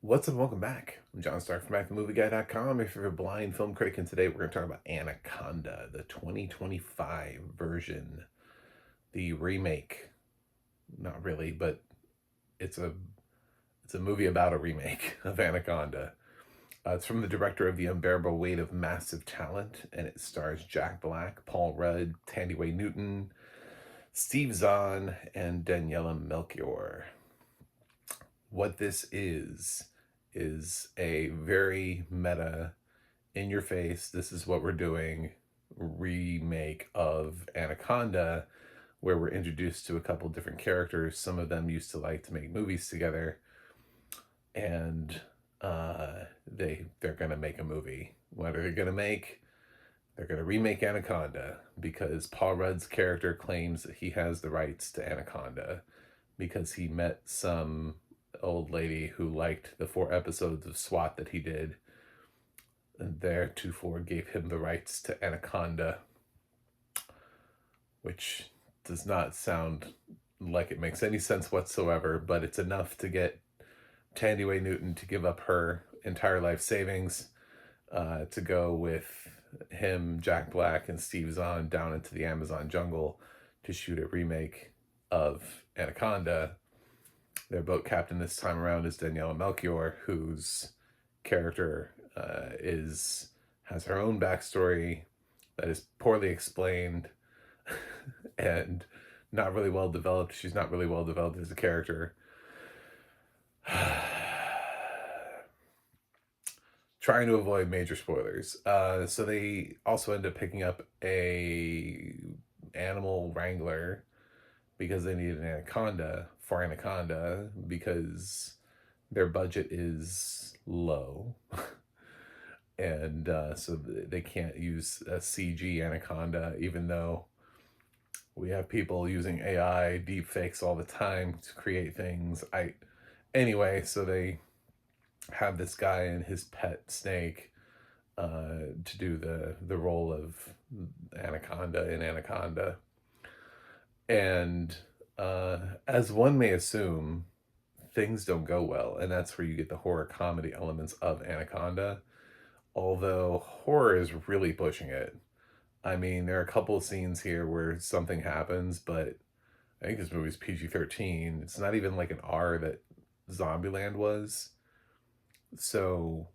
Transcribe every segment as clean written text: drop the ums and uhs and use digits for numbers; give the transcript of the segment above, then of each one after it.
What's up? Welcome back. I'm John Stark from BackTheMovieGuy.com, your favorite blind film critic, and today we're going to talk about Anaconda, the 2025 version, the remake. Not really, but it's a it's a movie about a remake of Anaconda. It's from the director of The Unbearable Weight of Massive Talent, and it stars Jack Black, Paul Rudd, Thandiwe Newton, Steve Zahn, and Daniela Melchior. What this is a very meta, in your face, this is what we're doing remake of Anaconda, where we're introduced to a couple different characters. Some of them used to like to make movies together, and they're gonna make a movie. What are they gonna make? They're gonna remake Anaconda because Paul Rudd's character claims that he has the rights to Anaconda because he met some old lady who liked the 4 episodes of SWAT that he did, and theretofore gave him the rights to Anaconda, which does not sound like it makes any sense whatsoever, but it's enough to get Thandiwe Newton to give up her entire life savings to go with him, Jack Black, and Steve Zahn down into the Amazon jungle to shoot a remake of Anaconda. Their boat captain this time around is Daniela Melchior, whose character has her own backstory that is poorly explained and not really well developed. She's not really well developed as a character. Trying to avoid major spoilers. So they also end up picking up a animal wrangler because they need an anaconda for Anaconda because their budget is low. And so they can't use a CG Anaconda, even though we have people using AI deep fakes all the time to create things. Anyway, so they have this guy and his pet snake to do the role of Anaconda in Anaconda. And as one may assume, things don't go well, and that's where you get the horror comedy elements of Anaconda. Although horror is really pushing it. I mean, there are a couple of scenes here where something happens, but I think this movie's PG-13. It's not even like an R that Zombieland was. So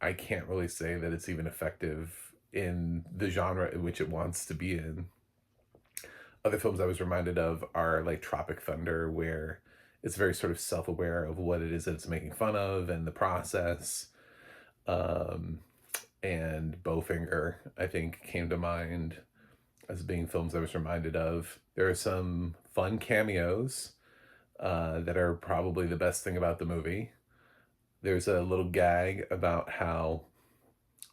I can't really say that it's even effective in the genre in which it wants to be in. Other films I was reminded of are like Tropic Thunder, where it's very sort of self-aware of what it is that it's making fun of and the process. And Bowfinger, I think, came to mind as being films I was reminded of. There are some fun cameos that are probably the best thing about the movie. There's a little gag about how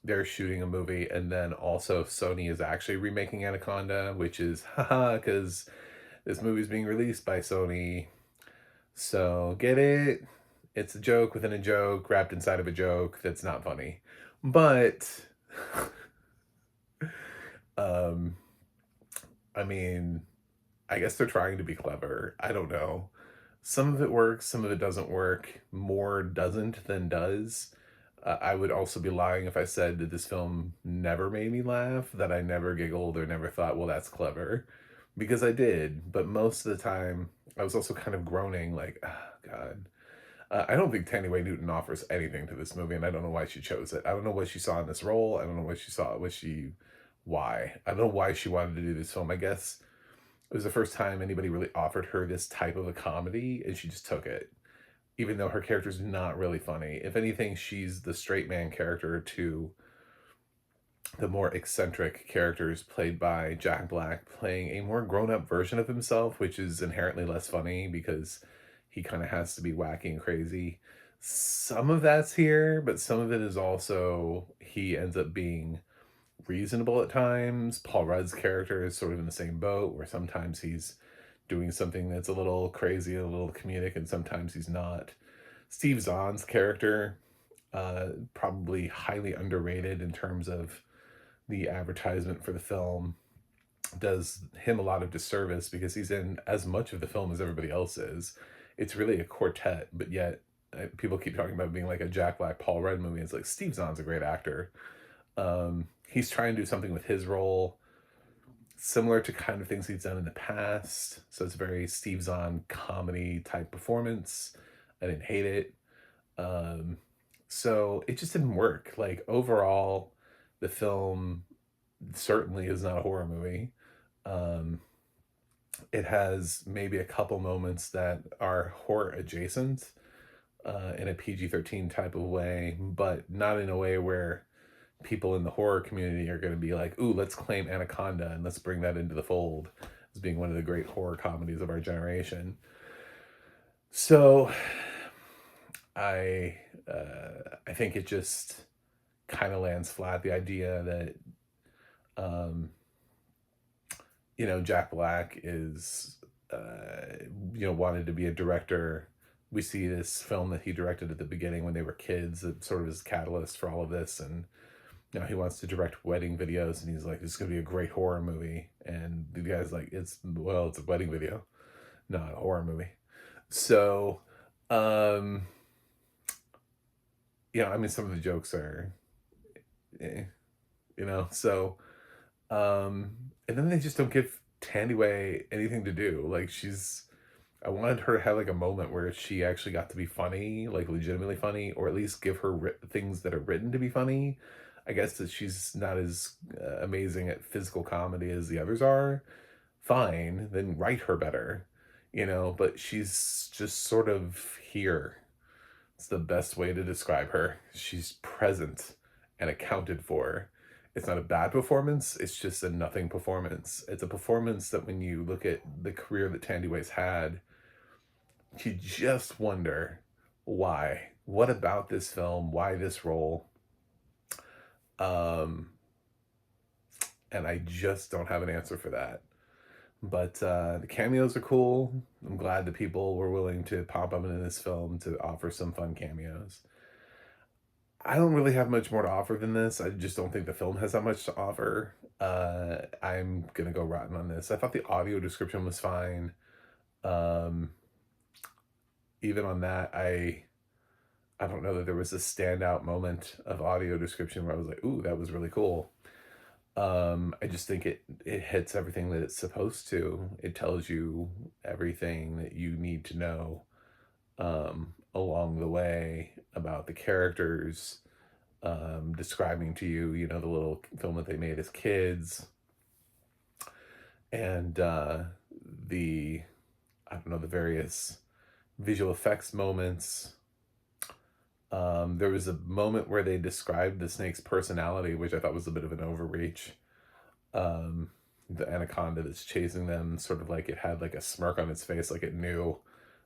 they're shooting a movie and then also Sony is actually remaking Anaconda, which is haha, because this movie's being released by Sony. So get it? It's a joke within a joke wrapped inside of a joke that's not funny. But I mean, I guess they're trying to be clever. I don't know. Some of it works, some of it doesn't work. More doesn't than does. I would also be lying if I said that this film never made me laugh, that I never giggled or never thought, well, that's clever. Because I did, but most of the time, I was also kind of groaning, like, oh, God. I don't think Thandiwe Newton offers anything to this movie, and I don't know why she chose it. I don't know what she saw in this role. I don't know what she saw, why. I don't know why she wanted to do this film. I guess it was the first time anybody really offered her this type of a comedy, and she just took it. Even though her character's not really funny. If anything, she's the straight man character to the more eccentric characters played by Jack Black, playing a more grown-up version of himself, which is inherently less funny because he kind of has to be wacky and crazy. Some of that's here, but some of it is also he ends up being reasonable at times. Paul Rudd's character is sort of in the same boat, where sometimes he's doing something that's a little crazy, a little comedic, and sometimes he's not. Steve Zahn's character, probably highly underrated in terms of the advertisement for the film, does him a lot of disservice because he's in as much of the film as everybody else is. It's really a quartet, but yet People keep talking about being like a Jack Black, Paul Rudd movie. It's like Steve Zahn's a great actor. He's trying to do something with his role similar to kind of things he's done in the past. So it's a very Steve Zahn comedy type performance. I didn't hate it. Um, so it just didn't work. Like overall, the film certainly is not a horror movie. Um, it has maybe a couple moments that are horror adjacent in a PG-13 type of way, but not in a way where people in the horror community are going to be like, ooh, let's claim Anaconda and let's bring that into the fold as being one of the great horror comedies of our generation. So I I think it just kind of lands flat. The idea that Jack Black is wanted to be a director. We see this film that he directed at the beginning when they were kids that sort of is catalyst for all of this, and he wants to direct wedding videos, and he's like, "This is gonna be a great horror movie," and the guy's like, "It's a wedding video, not a horror movie." So, um, I mean, some of the jokes are, eh, so and then they just don't give Thandiwe anything to do. Like I wanted her to have like a moment where she actually got to be funny, like legitimately funny, or at least give her things that are written to be funny. I guess that she's not as amazing at physical comedy as the others are. Fine, then write her better, but she's just sort of here. It's the best way to describe her. She's present and accounted for. It's not a bad performance, it's just a nothing performance. It's a performance that when you look at the career that Thandiwe's had, you just wonder why. What about this film? Why this role? Um, and I just don't have an answer for that. But the cameos are cool. I'm glad that people were willing to pop up into this film to offer some fun cameos. I don't really have much more to offer than this. I just don't think the film has that much to offer. I'm gonna go rotten on this. I thought the audio description was fine. Um, Even on that, I don't know that there was a standout moment of audio description where I was like, "Ooh, that was really cool." I just think it hits everything that it's supposed to. It tells you everything that you need to know along the way about the characters, describing to you, the little film that they made as kids, and the I don't know, the various visual effects moments. There was a moment where they described the snake's personality, which I thought was a bit of an overreach. The anaconda that's chasing them, sort of like it had like a smirk on its face, like it knew,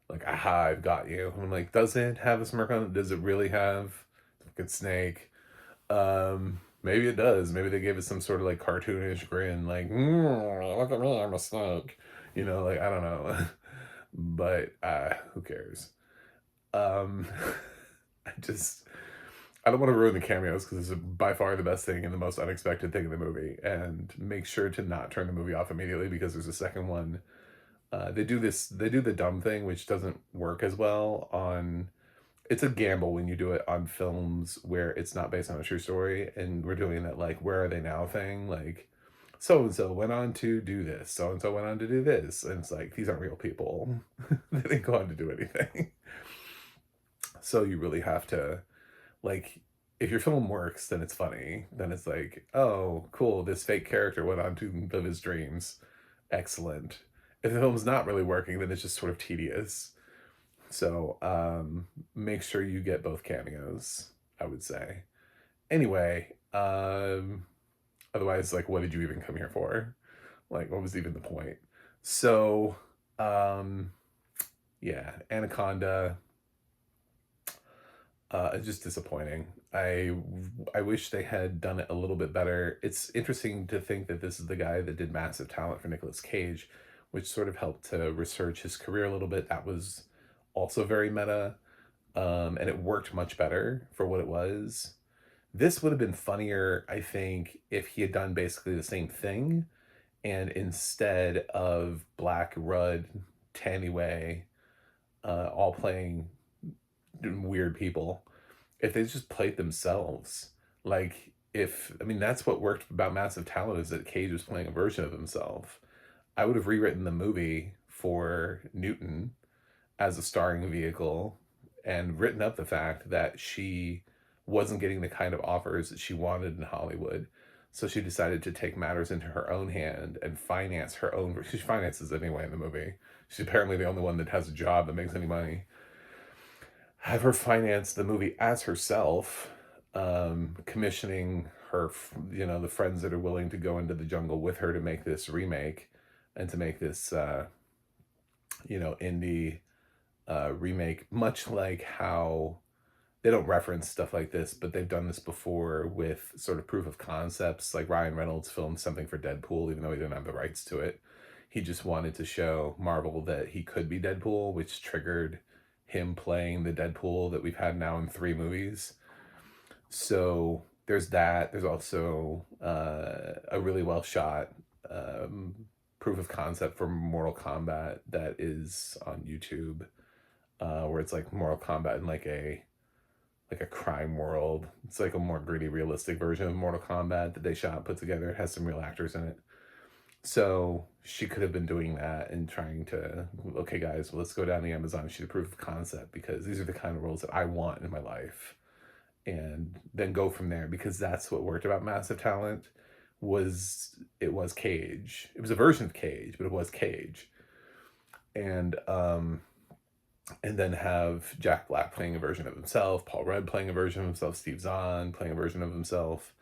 like, aha, I've got you. And I'm like, does it have a smirk on it? Does it really have a fucking snake? Maybe it does. Maybe they gave it some sort of like cartoonish grin, like, look at me, I'm a snake. Like, I don't know. But who cares? Um, I just I don't want to ruin the cameos because this is by far the best thing and the most unexpected thing in the movie. And make sure to not turn the movie off immediately because there's a second one. They do the dumb thing, which doesn't work as well on. It's a gamble when you do it on films where it's not based on a true story, and we're doing that like where are they now thing, like so and so went on to do this, so and so went on to do this, and it's like these aren't real people. They didn't go on to do anything. So you really have to, like, if your film works, then it's funny. Then it's like, oh, cool, this fake character went on to live his dreams. Excellent. If the film's not really working, then it's just sort of tedious. So make sure you get both cameos, I would say. Anyway, otherwise, like, what did you even come here for? Like, what was even the point? So, yeah, Anaconda, just disappointing. I wish they had done it a little bit better. It's interesting to think that this is the guy that did Massive Talent for Nicolas Cage, which sort of helped to resurge his career a little bit. That was also very meta, and it worked much better for what it was. This would have been funnier, I think, if he had done basically the same thing, and instead of Black, Rudd, Thandiwe, all playing weird people, if they just played themselves. Like, if I mean, that's what worked about Massive Talent, is that Cage was playing a version of himself. I would have rewritten the movie for Newton as a starring vehicle and written up the fact that she wasn't getting the kind of offers that she wanted in Hollywood. So she decided to take matters into her own hand and finance her own. She finances anyway in the movie. She's apparently the only one that has a job that makes any money. Have her finance the movie as herself, commissioning her, the friends that are willing to go into the jungle with her to make this remake and to make this, indie remake, much like how they don't reference stuff like this, but they've done this before with sort of proof of concepts. Like Ryan Reynolds filmed something for Deadpool, even though he didn't have the rights to it. He just wanted to show Marvel that he could be Deadpool, which triggered him playing the Deadpool that we've had now in 3 movies. So there's that. There's also a really well shot proof of concept for Mortal Kombat that is on YouTube, where it's like Mortal Kombat in like a crime world. It's like a more gritty, realistic version of Mortal Kombat that they shot, put together. It has some real actors in it. So she could have been doing that and trying to, okay, guys, well, let's go down the Amazon and shoot a proof of concept, because these are the kind of roles that I want in my life, and then go from there, because that's what worked about Massive Talent. It was Cage. It was a version of Cage, but it was Cage. And then have Jack Black playing a version of himself, Paul Rudd playing a version of himself, Steve Zahn playing a version of himself,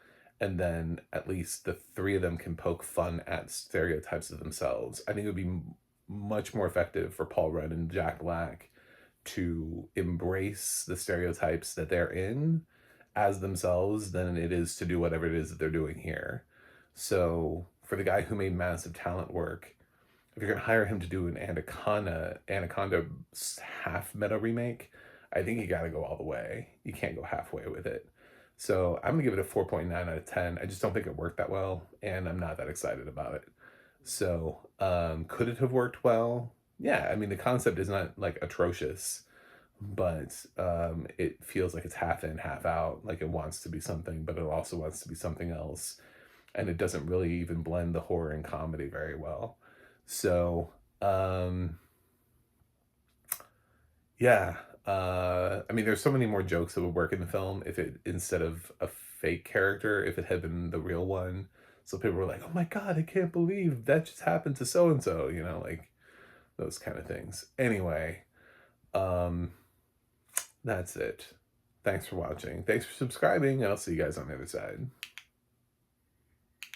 and then at least the 3 of them can poke fun at stereotypes of themselves. I think it would be much more effective for Paul Rudd and Jack Black to embrace the stereotypes that they're in as themselves than it is to do whatever it is that they're doing here. So for the guy who made Massive Talent work, if you're gonna hire him to do an Anaconda half meta remake, I think you gotta go all the way. You can't go halfway with it. So I'm gonna give it a 4.9 out of 10. I just don't think it worked that well, and I'm not that excited about it. So could it have worked well? Yeah, I mean, the concept is not like atrocious, but it feels like it's half in, half out. Like it wants to be something, but it also wants to be something else, and it doesn't really even blend the horror and comedy very well. So, yeah, I mean, there's so many more jokes that would work in the film if it, instead of a fake character, if it had been the real one. So people were like, "Oh my God, I can't believe that just happened to so and so," like those kind of things. Anyway, um, that's it. Thanks for watching. Thanks for subscribing, and I'll see you guys on the other side.